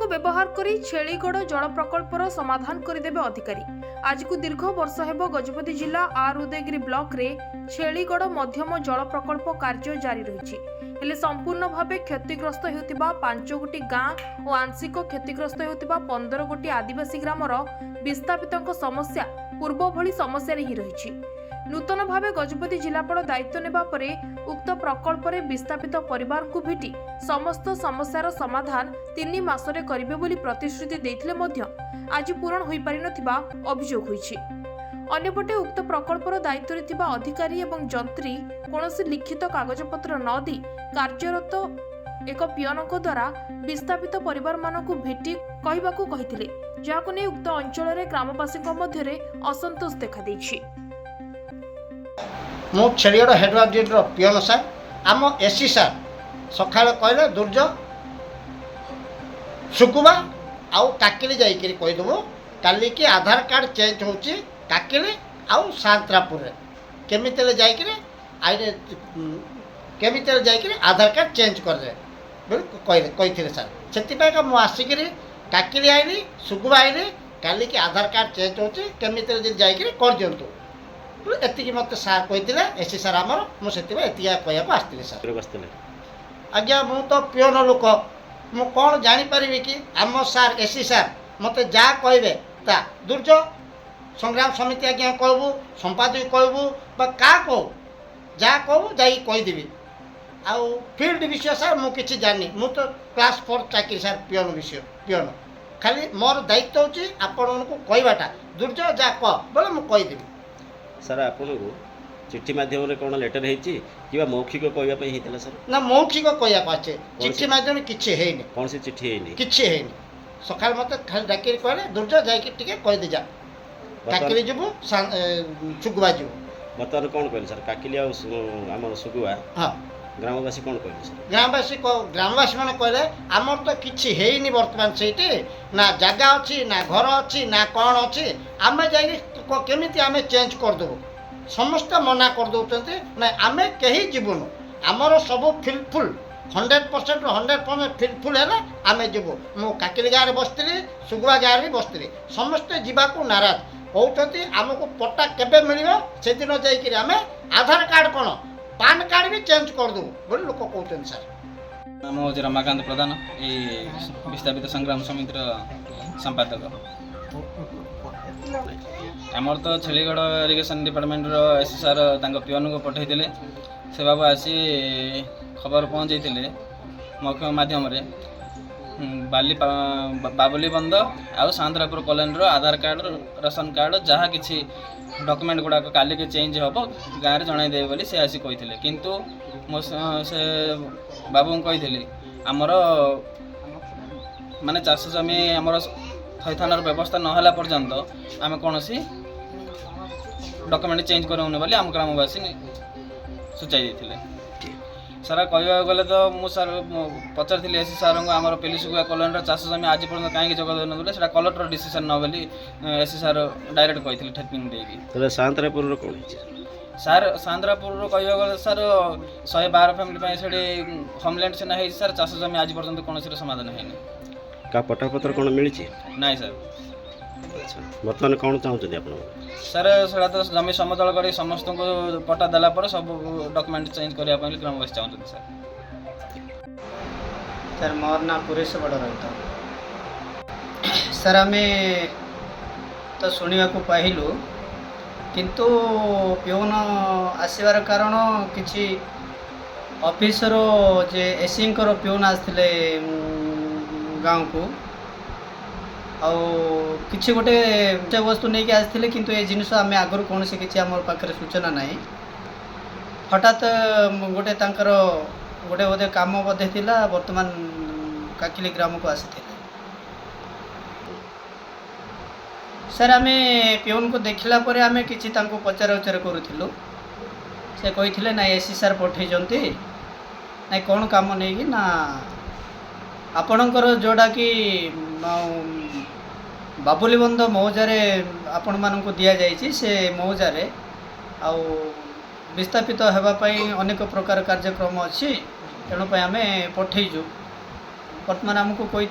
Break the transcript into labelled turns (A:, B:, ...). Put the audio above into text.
A: व्यवहार करी छेलीगढ़ जल प्रकल्पर समाधान करदेवे अधिकारी। आज को दीर्घ वर्ष हेब गजपति जिला आर उदयगिरी ब्लॉक रे छेलीगढ़ मध्यम जल प्रकल्प कार्य जारी रही हेले संपूर्ण भावे क्षतिग्रस्त होतिबा 5 गोटी गाँ और आंशिक क्षतिग्रस्त होतिबा 15 गोटी आदिवासी ग्रामर विस्थापितों समस्या पूर्व भली समस्या ही रही। नूतन भावे गजपति जिलापाल दायित्व नेबा परे उक्त प्रकल्प रे विस्थापित परिवार को भेटी समस्त समस्यार समाधान 3 मासरे करिवे बोली प्रतिश्रुति देथिले मध्य आज पूरण होई पारि नथिबा अभियोग होईछि। अन्यपटे उक्त प्रकल्पर दायित्व रे थिबा अधिकारी एवं जंत्री कोनोसी लिखित कागजपत्र न दी कार्यरत एक पियनक द्वारा विस्थापित परिवार मानकु भेटी कहिबाकू कहिथिले, जाहाकु नै उक्त अंचल रे ग्रामवासीक मध्य रे असंतोष देखा दैछि।
B: मु छेलीगढ़ हेडवर्क डिस्ट्रिक्ट पियन सार आम एससी सार सका कहले दुर्ज सुकुबा आउ काकिली जाइकरी कहीदेबू काली कि आधार कार्ड चेंज होची काकिली आउ सांतरापुर केमिते जाइकरी आइरे केमिते जाइकरी आधार कार्ड चेंज कर दे कही सार से मु आसिक काकिली आईली सुकुबा आईली काली कि आधार कार्ड चेंज होची केमिते जाइकरी कर दिंतु एति मत सार कही एससी सार आमर मुझे कहया आसती सार आज्ञा मु तो पियोन लोक मु कौन जानीपरि कि आम सार एससी सार मत जहाँ कहे ता दुर्ज संग्राम समिति आज्ञा कहबू संपादक कहबू क्या कहू जहाँ कहू जा कहीदेवी आउ फील्ड विषय सार मु कि जानी मु तो क्लास 4 चाकरी सार पियोन विषय पियोन खाली मोर दायित्व होची आपण को कहवाटा दुर्ज जहाँ कह बोले मु कहीदेवी
C: सर आपन को चिट्ठी माध्यम कौन लेटर होती कि मौखिक कहवाई सर
B: ना मौखिक कहवा अच्छे चिट्ठी माध्यम किसी है
C: कौन सी चिट्ठी है
B: किसी है सकाल मत खाली डाक कहले दुर्ज जाकि कहीदे जा काकिली जीवु सुगुआ जीवु
C: बर्तमान कौन कहले सर काकिली आम सुगुआ
B: हाँ
C: ग्रामवासी कौन कहले सर
B: ग्रामवासी मैंने कहले आमर तो किसी है बर्तमान से ना जगह अच्छी ना घर अच्छी ना कौन अच्छी आम जामि आम चेंज करदेबू समस्त मना कर दौरान ना आम कहीं जीवुन आमर सब फिलफुल 100% 100% फिलफुल है आम जीवु मु काकिली गाँव बसती सुगुआ गाँव भी बसती समस्ते जावाक नाराज कहते आमको पट्टा केबे मिल से दिन जाइए आम आधार कार्ड कौन पान कार्ड भी चेंज करदेबू बोली लोक कहते सार
D: नाम हूँ रमाकांत प्रधान ये विस्थापित संग्राम समितिर संपादक आमर तो छेलीगढ़ इरिगेशन डिपार्टमेंट एस सार पियन को पठे से बाबू आसी खबर पहुँचे मौखिक माध्यम बाबुली बंद आउ सांतरापुर कॉलोनी आधार कार्ड राशन कार्ड जहाँ किसी डॉक्यूमेंट गुड़ाक काली के चेंज हम गाँव में जनईदे बोली से आसी कही किंतु मो से बाबू कही आमर माने चाष जमी आमर थैथानर व्यवस्था नहला पर्यंत आम कौन सी डॉक्यूमेंट चेंज करूँ बोली आम ग्रामवासी सूचाई देते सारा कहवा गले तो मुझे पचारि एस सार को आम पेलीसुआ कॉलोनी चाष जमी आज पर्यटन कहीं जगह से कलेक्टर डिसीजन न बोली एस सार डायरेक्ट कही ठेपिंग देकी
C: सांतरापुर कौन
D: सार सांतरापुर कहवा गले सार 112 फैमिली से होमलैंड से ना सार चाष जमी आज पर्यटन कौन समाधान है
C: का पट्टापत्र कौन मिली
D: ना सर
C: बर्तमान कौन चाहते आप
D: सर से तो जमी समतल कर समस्त को पट्टा देला पर सब डॉक्यूमेंट चेंज करने ग्रामवासी चाहते सर
E: सर मोर ना पुरेश बड़ रहा सर आम तो शुणा पाइलु किंतु पिओन आसबार कारण किसी ऑफिसर जे एससी पिओन आसते गाँव को किसी गोटे वस्तु नहीं कि आसते किंतु ये जिनस आम आगु कौन से किसी आम पाखे सूचना ना हठात गोटे गोटे बोधे काम बोधे थिला वर्तमान काकिली ग्राम को आसी सर आम पिओन को देखला परे आम किसी पचार उचार करूँ से कही ना एससी सार पठे ना कौन काम नहीं कि ना आपणकर जोड़ा कि बाबुली बंध मौजारे आपण मानक दि जाइए से मौजारे आ विस्थापित होगापाई अनेक प्रकार कार्यक्रम अच्छी तेणुपाई आम पठेजु वर्तमान आमको कही